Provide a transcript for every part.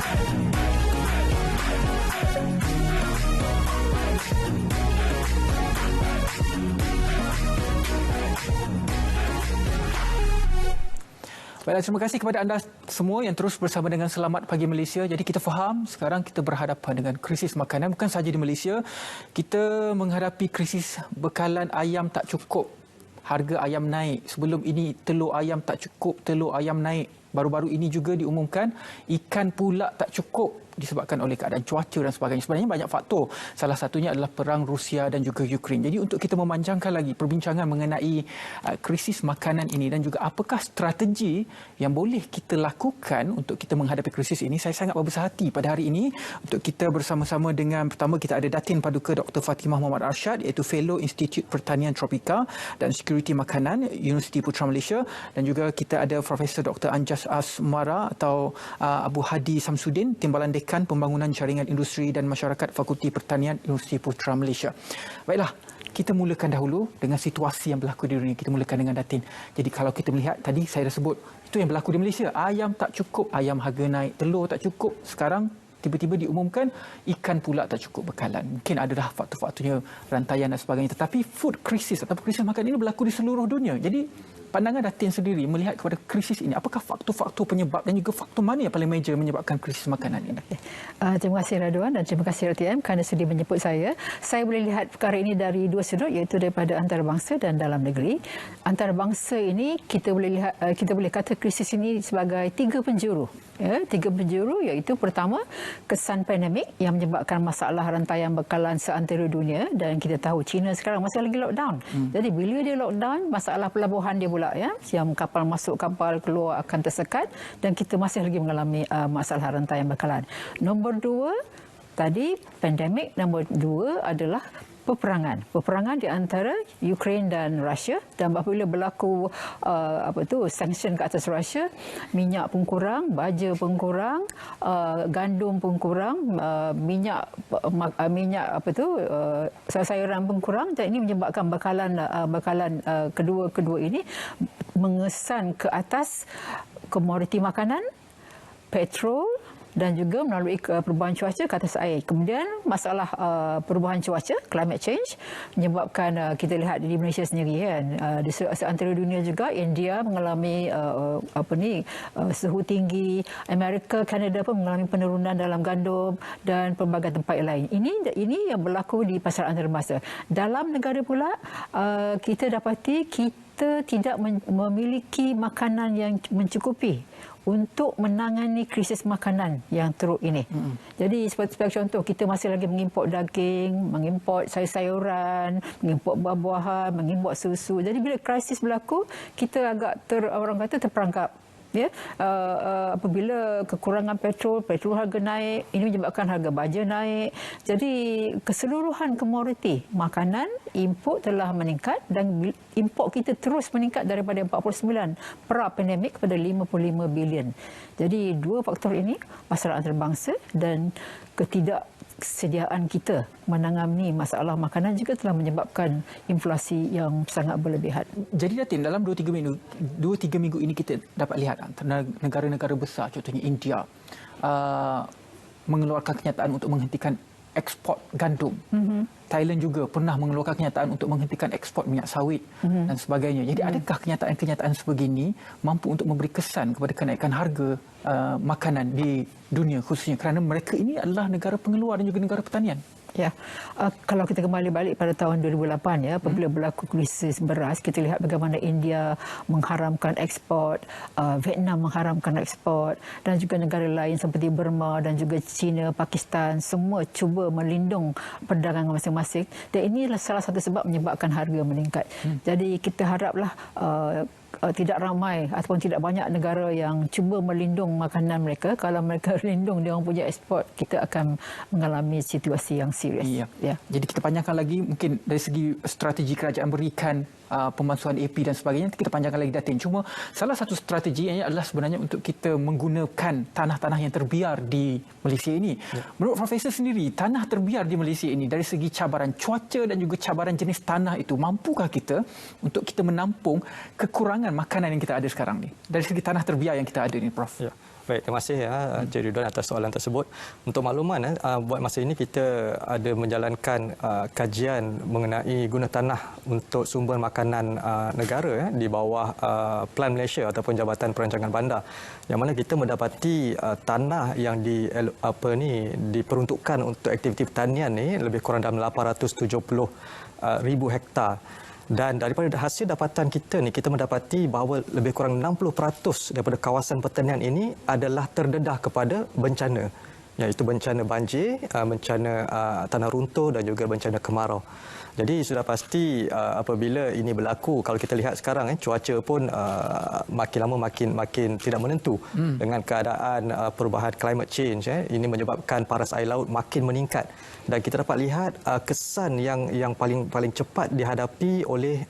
Baiklah, terima kasih kepada anda semua yang terus bersama dengan Selamat Pagi Malaysia. Jadi kita faham sekarang kita berhadapan dengan krisis makanan bukan sahaja di Malaysia. Kita menghadapi krisis bekalan ayam tak cukup. Harga ayam naik. Sebelum ini telur ayam tak cukup, telur ayam naik. Baru-baru ini juga diumumkan ikan pula tak cukup disebabkan oleh keadaan cuaca dan sebagainya. Sebenarnya banyak faktor. Salah satunya adalah perang Rusia dan juga Ukraine. Jadi untuk kita memanjangkan lagi perbincangan mengenai krisis makanan ini dan juga apakah strategi yang boleh kita lakukan untuk kita menghadapi krisis ini, saya sangat berbesar hati pada hari ini untuk kita bersama-sama dengan, pertama kita ada Datin Paduka Dr. Fatimah Muhammad Arsyad, iaitu Fellow Institut Pertanian Tropika dan Security Makanan Universiti Putra Malaysia, dan juga kita ada Profesor Dr. Anjas Asmara atau Abu Hadi Samsudin, Timbalan Dekan Pembangunan Jaringan Industri dan Masyarakat Fakulti Pertanian Universiti Putra Malaysia. Baiklah, kita mulakan dahulu dengan situasi yang berlaku di dunia. Kita mulakan dengan Datin. Jadi kalau kita melihat, tadi saya dah sebut, itu yang berlaku di Malaysia. Ayam tak cukup, ayam harga naik, telur tak cukup. Sekarang tiba-tiba diumumkan ikan pula tak cukup bekalan. Mungkin adalah faktor-faktornya, rantaian dan sebagainya. Tetapi food crisis atau krisis makanan ini berlaku di seluruh dunia. Jadi pandangan Datin sendiri melihat kepada krisis ini, apakah faktor-faktor penyebab dan juga faktor mana yang paling major menyebabkan krisis makanan ini? Terima kasih Radwan dan terima kasih RTM kerana sudi menjemput saya. Saya boleh lihat perkara ini dari dua sudut, iaitu daripada antarabangsa dan dalam negeri. Antarabangsa ini kita boleh lihat, kita boleh kata krisis ini sebagai tiga penjuru. Tiga penjuru, iaitu pertama kesan pandemik yang menyebabkan masalah rantaian bekalan seantero dunia, dan kita tahu China sekarang masih lagi lockdown. Jadi bila dia lockdown, masalah pelabuhan dia pula yang kapal masuk kapal keluar akan tersekat, dan kita masih lagi mengalami masalah rantaian bekalan. Nombor dua tadi pandemik, nombor dua adalah peperangan di antara Ukraine dan Rusia, dan apabila berlaku sanction ke atas Rusia, minyak pun kurang, baja pun kurang, gandum pun kurang, minyak sayuran pun kurang, dan ini menyebabkan bekalan kedua ini mengesan ke atas komoditi makanan, petrol, dan juga melalui perubahan cuaca ke atas air. Kemudian masalah perubahan cuaca, climate change, menyebabkan kita lihat di Malaysia sendiri kan, di seantero dunia juga, India mengalami suhu tinggi, Amerika, Kanada pun mengalami penurunan dalam gandum dan pelbagai tempat lain. Ini yang berlaku di pasar antarabangsa. Dalam negara pula, kita dapati kita tidak memiliki makanan yang mencukupi untuk menangani krisis makanan yang teruk ini. Jadi sebagai contoh, kita masih lagi mengimport daging, mengimport sayur-sayuran, mengimport buah-buahan, mengimport susu. Jadi bila krisis berlaku, kita agak terperangkap. Apabila kekurangan petrol harga naik, ini menyebabkan harga baja naik. Jadi keseluruhan komoditi makanan import telah meningkat, dan import kita terus meningkat daripada 49 pra-pandemik kepada 55 bilion. Jadi dua faktor ini, masalah antarabangsa dan ketidaksediaan kita menangani masalah makanan juga telah menyebabkan inflasi yang sangat berlebihan. Jadi Datin, dalam 2-3 minggu ini kita dapat lihat negara-negara besar, contohnya India, mengeluarkan kenyataan untuk menghentikan ekspor gandum. Thailand juga pernah mengeluarkan kenyataan untuk menghentikan ekspor minyak sawit dan sebagainya. Jadi adakah kenyataan-kenyataan sebegini mampu untuk memberi kesan kepada kenaikan harga makanan di dunia khususnya, kerana mereka ini adalah negara pengeluar dan juga negara pertanian? Ya, kalau kita kembali balik pada tahun 2008 apabila berlaku krisis beras, kita lihat bagaimana India mengharamkan ekspor, Vietnam mengharamkan ekspor, dan juga negara lain seperti Burma dan juga China, Pakistan, semua cuba melindung perdagangan masing-masing, dan inilah salah satu sebab menyebabkan harga meningkat. Jadi kita haraplah tidak ramai ataupun tidak banyak negara yang cuba melindung makanan mereka. Kalau mereka lindung dia orang punya ekspor, kita akan mengalami situasi yang serius. Ya. Jadi kita panjangkan lagi, mungkin dari segi strategi kerajaan berikan pemalsuan AP dan sebagainya, kita panjangkan lagi Datin. Cuma salah satu strategi adalah sebenarnya untuk kita menggunakan tanah-tanah yang terbiar di Malaysia ini. Menurut Profesor sendiri, tanah terbiar di Malaysia ini dari segi cabaran cuaca dan juga cabaran jenis tanah itu, mampukah kita untuk kita menampung kekurangan makanan yang kita ada sekarang ni? Dari segi tanah terbiar yang kita ada ni, Prof. Ya. Baik, terima kasih Encik Ridwan atas soalan tersebut. Untuk makluman, buat masa ini kita ada menjalankan kajian mengenai guna tanah untuk sumber makanan negara di bawah Plan Malaysia ataupun Jabatan Perancangan Bandar, yang mana kita mendapati tanah yang diperuntukkan untuk aktiviti pertanian ni lebih kurang dalam 870,000 hektar. Dan daripada hasil dapatan kita ni, kita mendapati bahawa lebih kurang 60% daripada kawasan pertanian ini adalah terdedah kepada bencana, iaitu bencana banjir, bencana tanah runtuh dan juga bencana kemarau. Jadi sudah pasti apabila ini berlaku, kalau kita lihat sekarang cuaca pun makin lama makin tidak menentu dengan keadaan perubahan climate change, ini menyebabkan paras air laut makin meningkat, dan kita dapat lihat kesan yang paling cepat dihadapi oleh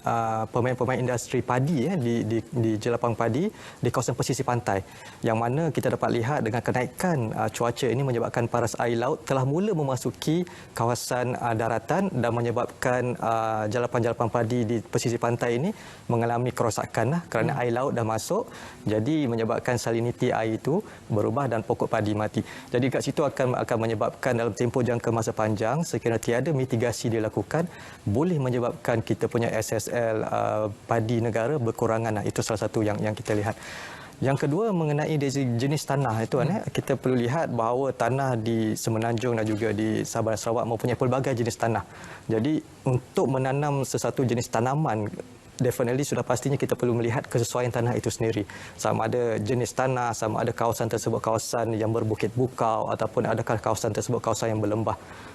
pemain-pemain industri padi di jelapang padi di kawasan pesisir pantai, yang mana kita dapat lihat dengan kenaikan cuaca ini menyebabkan paras air laut telah mula memasuki kawasan daratan dan menyebabkan jalapan-jalapan padi di pesisir pantai ini mengalami kerosakan kerana air laut dah masuk, jadi menyebabkan saliniti air itu berubah dan pokok padi mati. Jadi kat situ akan menyebabkan dalam tempoh jangka masa panjang, sekiranya tiada mitigasi dilakukan, boleh menyebabkan kita punya SSL padi negara berkurangan. Itu salah satu yang kita lihat. Yang kedua, mengenai jenis tanah itu, kita perlu lihat bahawa tanah di Semenanjung dan juga di Sabah dan Sarawak mempunyai pelbagai jenis tanah. Jadi untuk menanam sesuatu jenis tanaman, definitely sudah pastinya kita perlu melihat kesesuaian tanah itu sendiri. Sama ada jenis tanah, sama ada kawasan tersebut kawasan yang berbukit bukau ataupun adakah kawasan tersebut kawasan yang berlembah.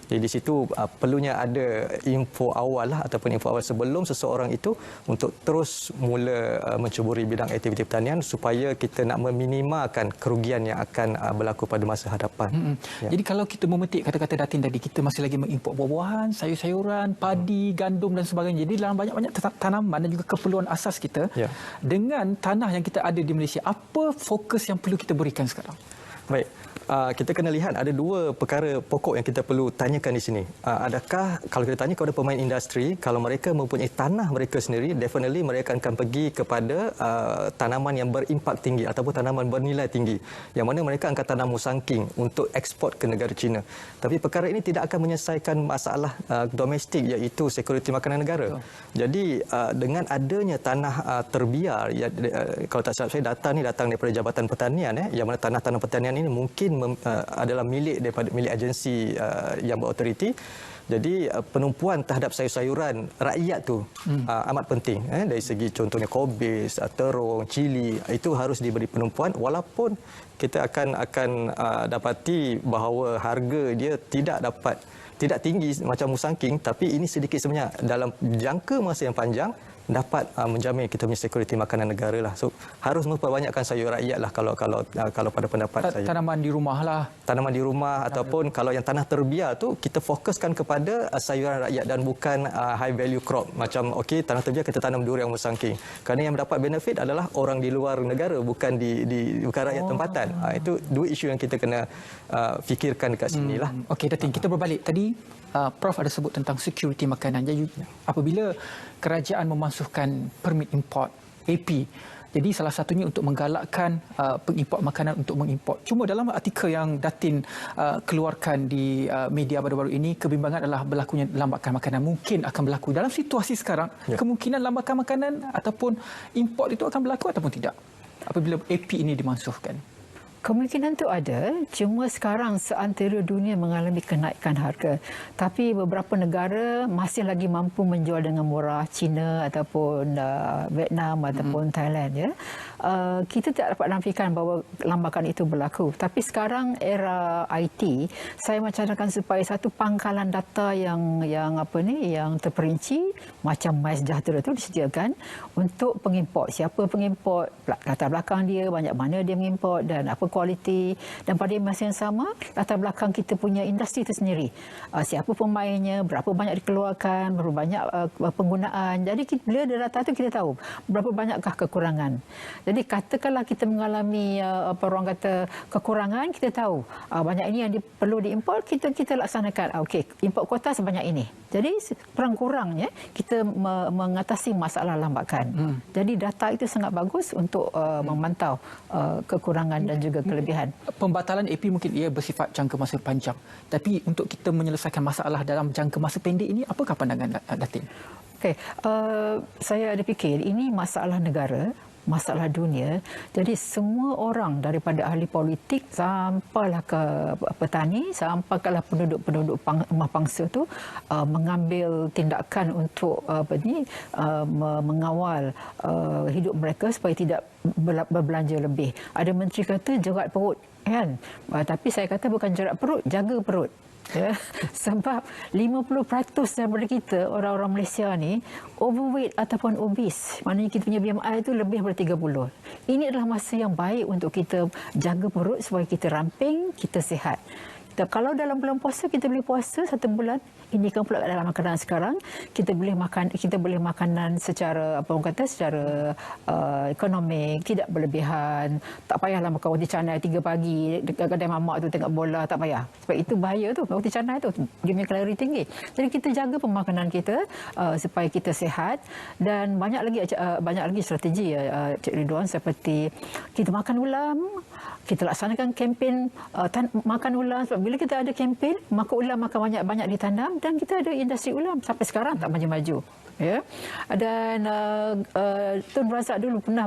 Jadi di situ perlunya ada info awal ataupun info awal sebelum seseorang itu untuk terus mula menceburi bidang aktiviti pertanian supaya kita nak meminimalkan kerugian yang akan berlaku pada masa hadapan. Ya. Jadi kalau kita memetik kata-kata Datin tadi, kita masih lagi mengimport buah-buahan, sayur-sayuran, padi, gandum dan sebagainya. Jadi dalam banyak-banyak tanaman dan juga keperluan asas kita, dengan tanah yang kita ada di Malaysia, apa fokus yang perlu kita berikan sekarang? Baik. Kita kena lihat ada dua perkara pokok yang kita perlu tanyakan di sini. Adakah kalau kita tanya kepada pemain industri, kalau mereka mempunyai tanah mereka sendiri, definitely mereka akan pergi kepada tanaman yang berimpak tinggi ataupun tanaman bernilai tinggi, yang mana mereka akan tanam musangking untuk ekspor ke negara China. Tapi perkara ini tidak akan menyelesaikan masalah domestik, iaitu sekuriti makanan negara. Jadi dengan adanya tanah terbiar, kalau tak silap saya data ni datang daripada Jabatan Pertanian, yang mana tanah-tanah pertanian ini mungkin adalah milik agensi yang berautoriti. Jadi penumpuan terhadap sayur-sayuran rakyat tu amat penting, dari segi contohnya kobis, terung, cili, itu harus diberi penumpuan, walaupun kita akan dapati bahawa harga dia tidak tinggi macam musangking, tapi ini sedikit sebenarnya dalam jangka masa yang panjang dapat menjamin kita punya sekuriti makanan negara lah. So harus memperbanyakkan sayur rakyat lah kalau pada pendapat saya. Tanaman di rumah lah. Tanaman di rumah ataupun kalau yang tanah terbiar tu kita fokuskan kepada sayuran rakyat dan bukan high value crop. Macam tanah terbiar kita tanam durian musangking. Kerana yang mendapat benefit adalah orang di luar negara, bukan bukan rakyat tempatan. Itu dua isu yang kita kena fikirkan dekat sinilah. Okey Datin, kita berbalik tadi. Prof ada sebut tentang security makanan. Jadi apabila kerajaan memasukkan permit import AP, jadi salah satunya untuk menggalakkan pengimport makanan untuk mengimport. Cuma dalam artikel yang Datin keluarkan di media baru-baru ini, kebimbangan adalah berlakunya lambakan makanan mungkin akan berlaku. Dalam situasi sekarang, kemungkinan lambakan makanan ataupun import itu akan berlaku ataupun tidak apabila AP ini dimasukkan? Kemungkinan itu ada, cuma sekarang seantero dunia mengalami kenaikan harga. Tapi beberapa negara masih lagi mampu menjual dengan murah, China ataupun Vietnam ataupun Thailand. Kita tidak dapat nafikan bahawa lambakan itu berlaku. Tapi sekarang era IT, saya mencadangkan supaya satu pangkalan data yang terperinci macam MySejahtera itu disediakan untuk pengimport. Siapa pengimport, latar belakang dia, banyak mana dia mengimport dan apa berkualiti, dan pada masa yang sama latar belakang kita punya industri itu sendiri. Siapa pemainnya, berapa banyak dikeluarkan, berapa banyak penggunaan. Jadi bila ada data itu kita tahu berapa banyakkah kekurangan. Jadi katakanlah kita mengalami orang kata kekurangan, kita tahu banyak ini yang perlu diimport, kita laksanakan. Okey, import kuota sebanyak ini. Jadi kurang-kurangnya kita mengatasi masalah lambakan. Jadi data itu sangat bagus untuk memantau kekurangan dan juga kelebihan. Pembatalan AP mungkin ia bersifat jangka masa panjang. Tapi untuk kita menyelesaikan masalah dalam jangka masa pendek ini, apakah pandangan Datin? Okey, saya ada fikir ini masalah negara, masalah dunia. Jadi semua orang daripada ahli politik sampailah ke petani, sampailah penduduk rumah pangsa tu mengambil tindakan untuk mengawal hidup mereka supaya tidak berbelanja lebih. Ada menteri kata jerat perut, kan? Tapi saya kata bukan jerat perut, jaga perut. Ya, sebab 50% daripada kita orang-orang Malaysia ni overweight ataupun obese. Maknanya kita punya BMI itu lebih daripada 30. Ini adalah masa yang baik untuk kita jaga perut supaya kita ramping, kita sihat. Kalau dalam bulan puasa kita boleh puasa 1 bulan, ini kan pula dalam makanan sekarang kita boleh makanan secara secara ekonomik, tidak berlebihan. Tak payahlah makan roti canai 3 pagi dekat kedai mamak tu tengok bola, tak payah. Sebab itu bahaya tu, roti canai tu dia punya kalori tinggi. Jadi kita jaga pemakanan kita supaya kita sihat, dan banyak lagi strategi Cik Ridwan, seperti kita makan ulam, kita laksanakan kempen makan ulam. Sebab bila kita ada kempen makan ulam, makan banyak-banyak ditanam, dan kita ada industri ulam sampai sekarang tak maju-maju. Ya. Dan Tun Razak dulu pernah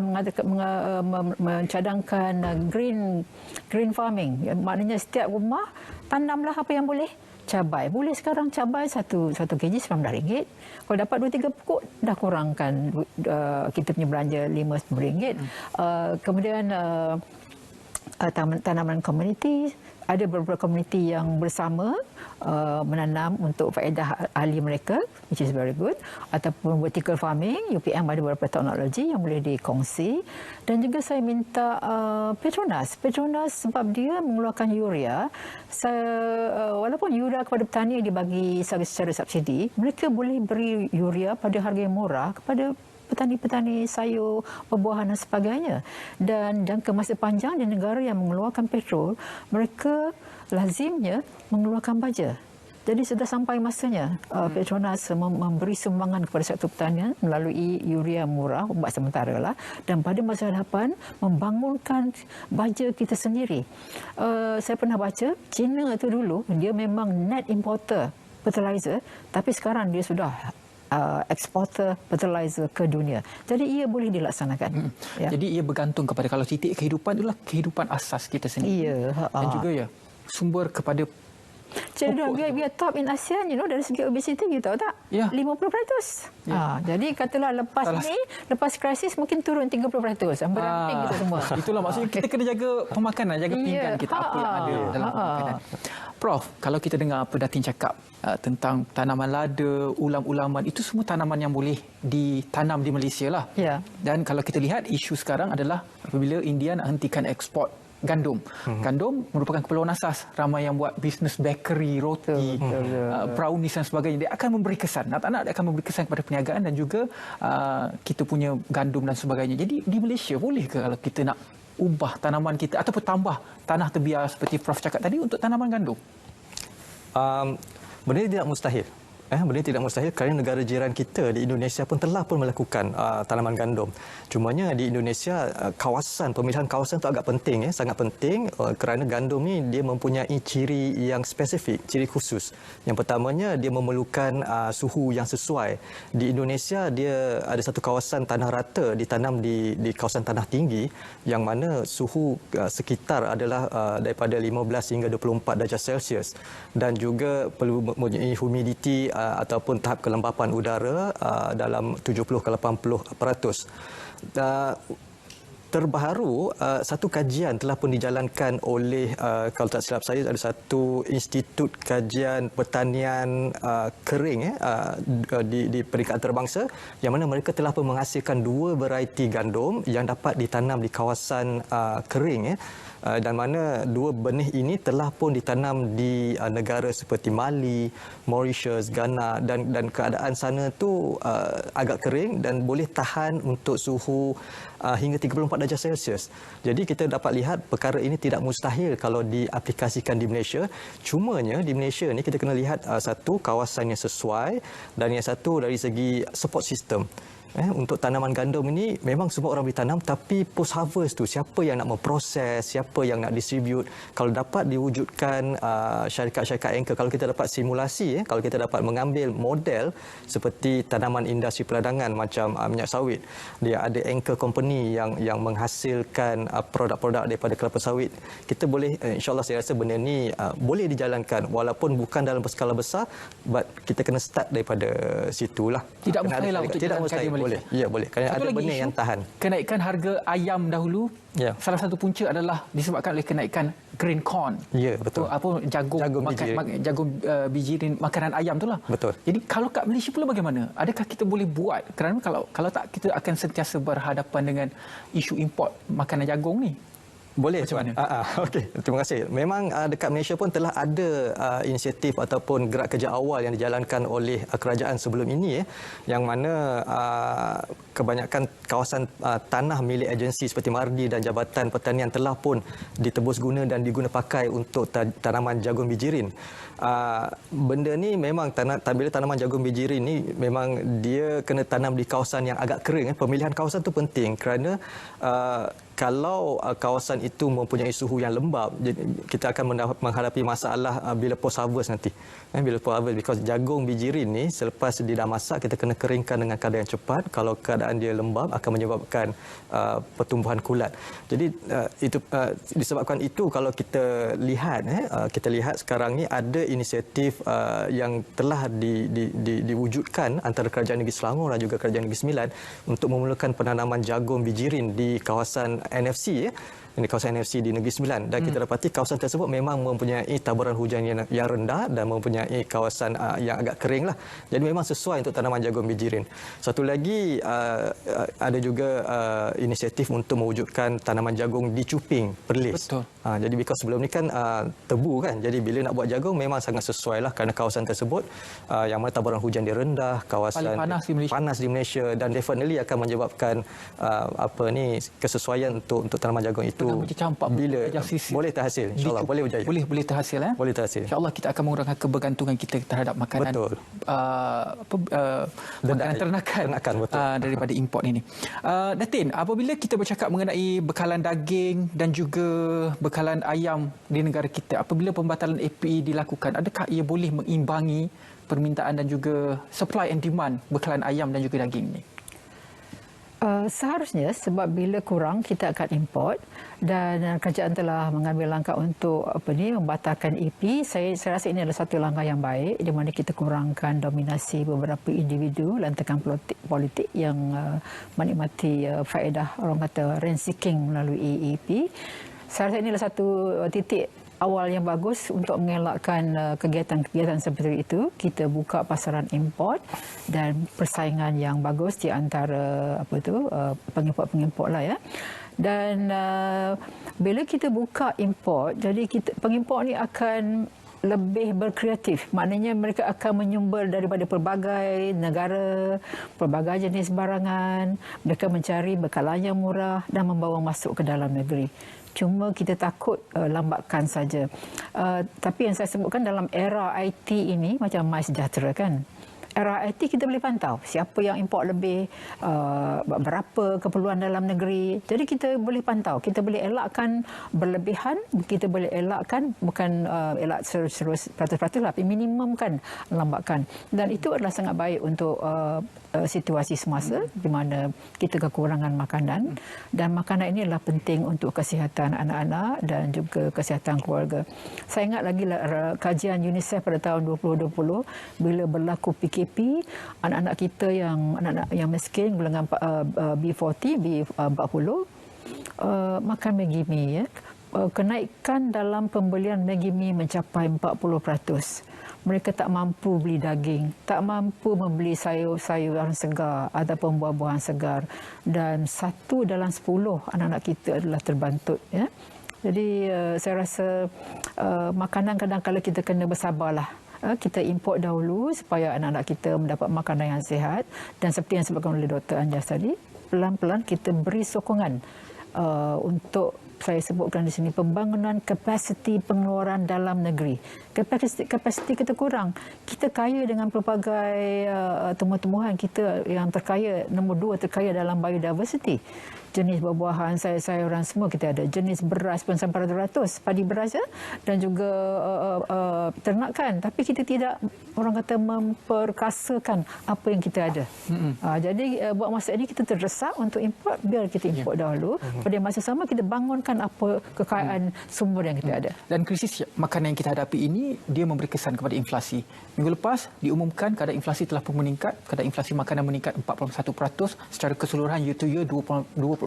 mencadangkan green farming. Maknanya setiap rumah tanamlah apa yang boleh. Cabai. Boleh sekarang cabai 1 kg RM19. Kalau dapat 2-3 pokok dah kurangkan kita punya belanja RM5-10. Kemudian tanaman komuniti, ada beberapa komuniti yang bersama menanam untuk faedah ahli mereka, which is very good. Ataupun vertical farming, UPM ada beberapa teknologi yang boleh dikongsi. Dan juga saya minta Petronas sebab dia mengeluarkan urea. Walaupun urea kepada petani dibagi secara subsidi, mereka boleh beri urea pada harga yang murah kepada petani-petani sayur, perbuahan dan sebagainya. Dan jangka masa panjang di negara yang mengeluarkan petrol, mereka lazimnya mengeluarkan baja. Jadi sudah sampai masanya Petronas memberi sumbangan kepada sektor pertanian melalui urea murah buat sementara lah, dan pada masa hadapan membangunkan baja kita sendiri. Saya pernah baca China itu dulu dia memang net importer fertilizer, tapi sekarang dia sudah eksporter fertilizer ke dunia. Jadi ia boleh dilaksanakan. Ya. Jadi ia bergantung kepada, kalau titik kehidupan adalah kehidupan asas kita sendiri. Dan juga sumber kepada Cik, we are top in ASEAN, dari segi obesity, you tahu tak? 50%. Jadi katalah lepas krisis mungkin turun 30%. Beramping kita semua. Itulah maksudnya kita kena jaga pemakanan, jaga pinggan kita apa yang ada dalam pemakanan. Prof, kalau kita dengar apa Datin cakap tentang tanaman lada, ulam-ulaman, itu semua tanaman yang boleh ditanam di Malaysia lah. Dan kalau kita lihat isu sekarang adalah apabila India nak hentikan ekspor gandum. Gandum merupakan keperluan asas. Ramai yang buat bisnes bakery, roti, brownies dan sebagainya. Dia akan memberi kesan. Nak tak nak, dia akan memberi kesan kepada perniagaan dan juga kita punya gandum dan sebagainya. Jadi di Malaysia boleh ke kalau kita nak ubah tanaman kita ataupun tambah tanah terbiar seperti Prof cakap tadi untuk tanaman gandum? Benda ini tidak mustahil. Benda ini tidak mustahil kerana negara jiran kita di Indonesia pun telah melakukan tanaman gandum. Cumanya di Indonesia pemilihan kawasan itu agak penting, sangat penting kerana gandum ni dia mempunyai ciri yang spesifik, ciri khusus. Yang pertamanya dia memerlukan suhu yang sesuai. Di Indonesia dia ada satu kawasan tanah rata ditanam di kawasan tanah tinggi yang mana suhu sekitar adalah daripada 15 hingga 24 darjah Celsius, dan juga perlu mempunyai humidity ataupun tahap kelembapan udara dalam 70 ke 80%. terbaru satu kajian telah pun dijalankan oleh kalau tak silap saya ada satu institut kajian pertanian kering di peringkat antarabangsa yang mana mereka telah pun menghasilkan 2 variety gandum yang dapat ditanam di kawasan kering dan mana 2 benih ini telah pun ditanam di negara seperti Mali, Mauritius, Ghana dan keadaan sana tu agak kering dan boleh tahan untuk suhu hingga 34 darjah Celsius. Jadi kita dapat lihat perkara ini tidak mustahil kalau diaplikasikan di Malaysia. Cumanya di Malaysia ni kita kena lihat satu kawasan yang sesuai dan yang satu dari segi support system. Untuk tanaman gandum ini memang semua orang boleh tanam, tapi post harvest tu siapa yang nak memproses, siapa yang nak distribute. Kalau dapat diwujudkan syarikat-syarikat anchor, kalau kita dapat simulasi, kalau kita dapat mengambil model seperti tanaman industri peladangan macam minyak sawit, dia ada anchor company yang menghasilkan produk-produk daripada kelapa sawit. Kita boleh, insyaAllah saya rasa benda ni boleh dijalankan walaupun bukan dalam skala besar, but kita kena start daripada situlah. Tidak mustahil untuk jalankan di Malaysia. Boleh. Ya, boleh. Kerana ada benih yang tahan. Kenaikan harga ayam dahulu, salah satu punca adalah disebabkan oleh kenaikan green corn. Ya, betul. Jagung biji makanan ayam itulah. Betul. Jadi kalau kat Malaysia pula bagaimana? Adakah kita boleh buat? Kerana kalau tak kita akan sentiasa berhadapan dengan isu import makanan jagung ni. Boleh, Tuan. Okey, terima kasih. Memang dekat Malaysia pun telah ada inisiatif ataupun gerak kerja awal yang dijalankan oleh kerajaan sebelum ini, yang mana kebanyakan kawasan tanah milik agensi seperti Mardi dan Jabatan Pertanian telah pun ditebus guna dan diguna pakai untuk tanaman jagung bijirin. Benda ni memang bila tanaman jagung bijirin ni memang dia kena tanam di kawasan yang agak kering. Pemilihan kawasan tu penting kerana kalau kawasan itu mempunyai suhu yang lembap, kita akan menghadapi masalah bila post harvest nanti. Bila post harvest, because jagung bijirin ni selepas dia dah masak, kita kena keringkan dengan kadar yang cepat. Kalau keadaan dia lembap akan menyebabkan pertumbuhan kulat. Jadi itu disebabkan itu kalau kita lihat sekarang ni ada inisiatif yang telah diwujudkan antara Kerajaan Negeri Selangor dan juga Kerajaan Negeri Sembilan untuk memulakan penanaman jagung bijirin di kawasan NFC, ini kawasan NFC di Negeri Sembilan, dan kita dapati kawasan tersebut memang mempunyai taburan hujan yang rendah dan mempunyai kawasan yang agak kering lah. Jadi memang sesuai untuk tanaman jagung bijirin. Satu lagi ada juga inisiatif untuk mewujudkan tanaman jagung di cuping Perlis. Betul. Jadi because sebelum ni kan tebu kan. Jadi bila nak buat jagung memang sangat sesuai lah kerana kawasan tersebut yang mana taburan hujan dia rendah, kawasan panas di Malaysia dan definitely akan menyebabkan kesesuaian untuk tanaman jagung itu bila boleh terhasil, insyaAllah boleh berjaya. Boleh terhasil. Boleh terhasil. InsyaAllah kita akan mengurangkan kebergantungan kita terhadap makanan. Betul. Makanan ternakan daripada import ini. Datin, apabila kita bercakap mengenai bekalan daging dan juga bekalan ayam di negara kita, apabila pembatalan APE dilakukan, adakah ia boleh mengimbangi permintaan dan juga supply and demand bekalan ayam dan juga daging ini? Seharusnya, sebab bila kurang kita akan import dan kerajaan telah mengambil langkah untuk membatalkan EP. Saya rasa ini adalah satu langkah yang baik di mana kita kurangkan dominasi beberapa individu lantakan politik yang menikmati faedah orang kata rent seeking melalui EP. Saya rasa ini adalah satu titik awal yang bagus untuk mengelakkan kegiatan-kegiatan seperti itu. Kita buka pasaran import dan persaingan yang bagus di antara pengimport-pengimport lah ya. Dan bila kita buka import, jadi pengimport ni akan lebih berkreatif. Maknanya mereka akan menyumber daripada pelbagai negara, pelbagai jenis barangan. Mereka mencari bekalan yang murah dan membawa masuk ke dalam negeri. Cuma kita takut lambatkan saja. Tapi yang saya sebutkan dalam era IT ini macam MySejahtera kan. Era IT kita boleh pantau siapa yang import lebih, berapa keperluan dalam negeri. Jadi kita boleh pantau, kita boleh elakkan berlebihan, kita boleh elakkan, bukan elak 100% tapi minimumkan, lambatkan. Dan itu adalah sangat baik untuk situasi semasa di mana kita kekurangan makanan, dan makanan ini adalah penting untuk kesihatan anak-anak dan juga kesihatan keluarga. Saya ingat lagi kajian UNICEF pada tahun 2020 bila berlaku PKP, anak-anak kita yang miskin golongan B40, B40 makan Maggi mee, ya, kenaikan dalam pembelian Maggi mee mencapai 40%. Mereka tak mampu beli daging, tak mampu membeli sayur-sayuran segar ataupun buah-buahan segar, dan 1 dalam 10 anak-anak kita adalah terbantut. Ya. Jadi saya rasa makanan kadang-kadang kita kena bersabarlah. Kita import dahulu supaya anak-anak kita mendapat makanan yang sihat, dan seperti yang disebutkan oleh Dr. Anjas tadi, pelan-pelan kita beri sokongan untuk, saya sebutkan di sini, pembangunan kapasiti pengeluaran dalam negeri. Kapasiti kita kurang. Kita kaya dengan pelbagai tumbuh-tumbuhan. Kita yang terkaya, nombor 2 terkaya dalam biodiversity. Jenis buah-buahan, sayur-sayuran semua kita ada. Jenis beras pun sampai ratus-ratus, padi beras, ya? Dan juga ternakan. Tapi kita tidak, orang kata, memperkasakan apa yang kita ada. Jadi buat masa ini kita terdesak untuk import, biar kita import dahulu. Pada masa sama kita bangunkan apa kekayaan sumber yang kita ada. Dan krisis makanan yang kita hadapi ini, dia memberi kesan kepada inflasi. Minggu lepas diumumkan kadar inflasi telah pun meningkat, kadar inflasi makanan meningkat 41%, secara keseluruhan year to year 20.3%.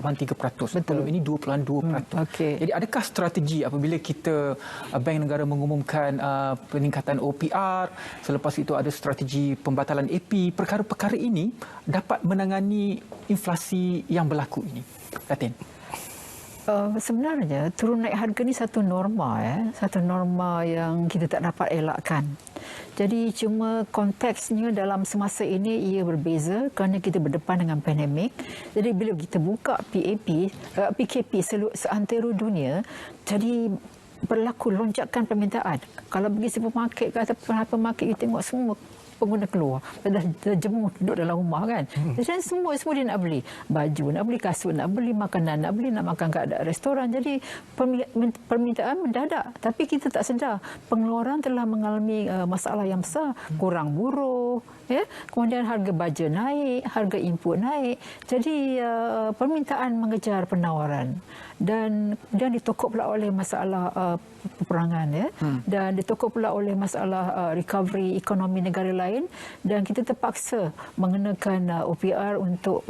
Sebelum ini 2.2%. Jadi adakah strategi apabila kita, Bank Negara mengumumkan peningkatan OPR, selepas itu ada strategi pembatalan AP, perkara-perkara ini dapat menangani inflasi yang berlaku ini? Datin. Sebenarnya turun naik harga ni satu norma, satu norma yang kita tak dapat elakkan. Jadi cuma konteksnya dalam semasa ini ia berbeza kerana kita berdepan dengan pandemik. Jadi bila kita buka PKP seantero dunia, jadi berlaku lonjakan permintaan. Kalau pergi supermarket ke ataupun hypermarket, kita tengok semua pengguna keluar, dah jemur duduk dalam rumah, kan. Dan semua dia nak beli baju, nak beli kasut, nak beli makanan, nak makan kat restoran. Jadi permintaan mendadak, tapi kita tak sedar pengeluaran telah mengalami masalah yang besar. Kurang buruh, ya, kemudian harga baja naik, harga input naik. Jadi permintaan mengejar penawaran, dan ditokok pula oleh masalah peperangan, ya, dan ditokok pula oleh masalah recovery ekonomi negara lain, dan kita terpaksa mengenakan OPR untuk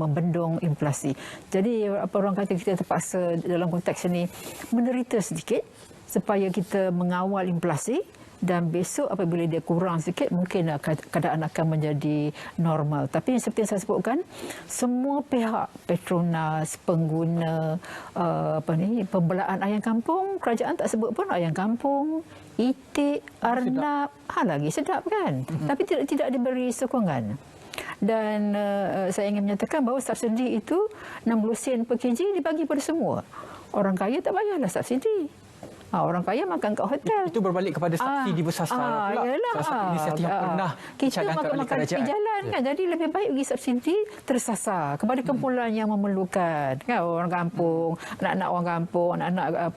membendung inflasi. Jadi apa orang kata, kita terpaksa dalam konteks ini menderita sedikit supaya kita mengawal inflasi. Dan besok apabila dia kurang sikit, mungkin keadaan akan menjadi normal. Tapi seperti yang saya sebutkan, semua pihak, Petronas, pengguna, pembelaan ayam kampung, kerajaan tak sebut pun ayam kampung, itik, arnab, lagi sedap, kan? Tapi tidak diberi sokongan. Dan saya ingin menyatakan bahawa subsidi itu 60 sen per kg dibagi pada semua. Orang kaya tak payahlah subsidi. Orang kaya makan kat hotel. Itu berbalik kepada subsidi bersasar pula. Yalah. Salah satu inisiatif yang pernah kita makan di jalan, kan. Jadi lebih baik bagi subsidi tersasar kepada kumpulan yang memerlukan, kan. Orang kampung, anak-anak orang kampung, anak-anak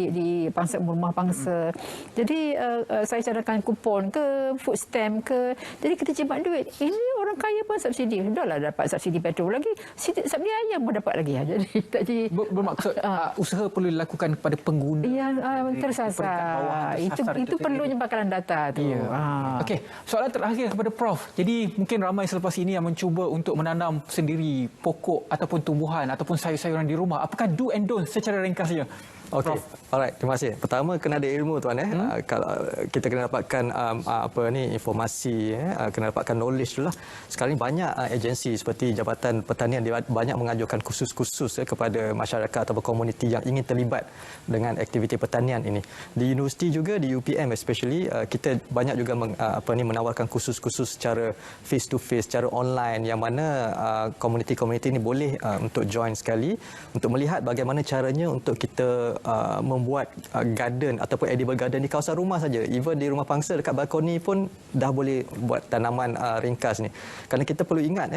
di pangsa, rumah pangsa. Jadi saya cadangkan kupon ke, food stamp ke. Jadi kita jimat duit. Ini orang kaya pun subsidi. Sudahlah dapat subsidi petrol lagi. Subsidi ayam pun dapat lagi. Jadi bermaksud usaha perlu dilakukan kepada pengguna. Tersasar. Itu perlunya bakalan data tu. Okey, soalan terakhir kepada Prof. Jadi mungkin ramai selepas ini yang mencuba untuk menanam sendiri pokok ataupun tumbuhan ataupun sayur-sayuran di rumah. Apakah do and don't secara ringkasnya? Okey, alright, terima kasih. Pertama, kena ada ilmu, tuan. Kalau kita kena dapatkan informasi, kena dapatkan knowledge dulu lah. Sekarang ini banyak agensi seperti Jabatan Pertanian, dia banyak mengajukan khusus-khusus kepada masyarakat atau komuniti yang ingin terlibat dengan aktiviti pertanian ini. Di universiti juga, di UPM especially, kita banyak juga menawarkan khusus-khusus secara face to face, secara online, yang mana komuniti-komuniti ini boleh untuk join sekali untuk melihat bagaimana caranya untuk kita membuat garden ataupun edible garden di kawasan rumah saja. Even di rumah pangsa dekat balkoni pun dah boleh buat tanaman ringkas ni. Kerana kita perlu ingat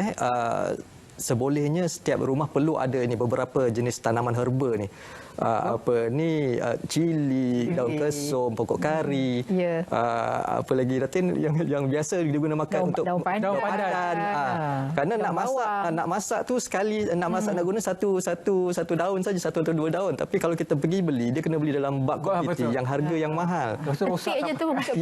sebolehnya setiap rumah perlu ada beberapa jenis tanaman herba ni. Cili, daun kesum, pokok kari, apa lagi Datin yang biasa diguna makan untuk daun pandan. Kerana nak masak tu sekali nak masak nak guna satu daun saja, 1 atau 2 daun. Tapi kalau kita pergi beli, dia kena beli dalam bak kuantiti yang harga yang mahal. Ketik je tu masuk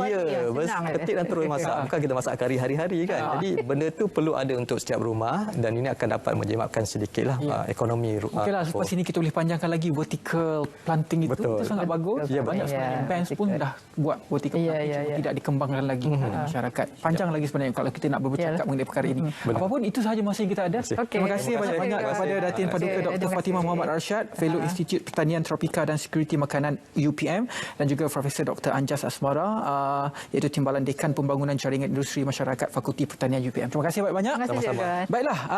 ketik dan terus masak. Bukan kita masak kari hari-hari, kan. Jadi benda tu perlu ada untuk setiap rumah, dan ini akan akan dapat menjimatkan sedikitlah ekonomi. Okeylah, selepas ini kita boleh panjangkan lagi vertical planting itu. Betul. Itu sangat bagus. Ya, Banyak sebenarnya banks pun dah buat vertical planting, cuma tidak dikembangkan lagi di masyarakat. Panjang lagi sebenarnya kalau kita nak bercakap mengenai perkara ini. Apapun itu sahaja masa yang kita ada. Terima kasih banyak-banyak kepada Datin Paduka Dr. Fatimah Muhammad Arsyad, Fellow Institut Pertanian Tropika dan Sekuriti Makanan UPM, dan juga Profesor Dr. Anjas Asmara, iaitu Timbalan Dekan Pembangunan Jaringan Industri Masyarakat Fakulti Pertanian UPM. Terima kasih banyak-banyak. Terima kasih juga. Baiklah.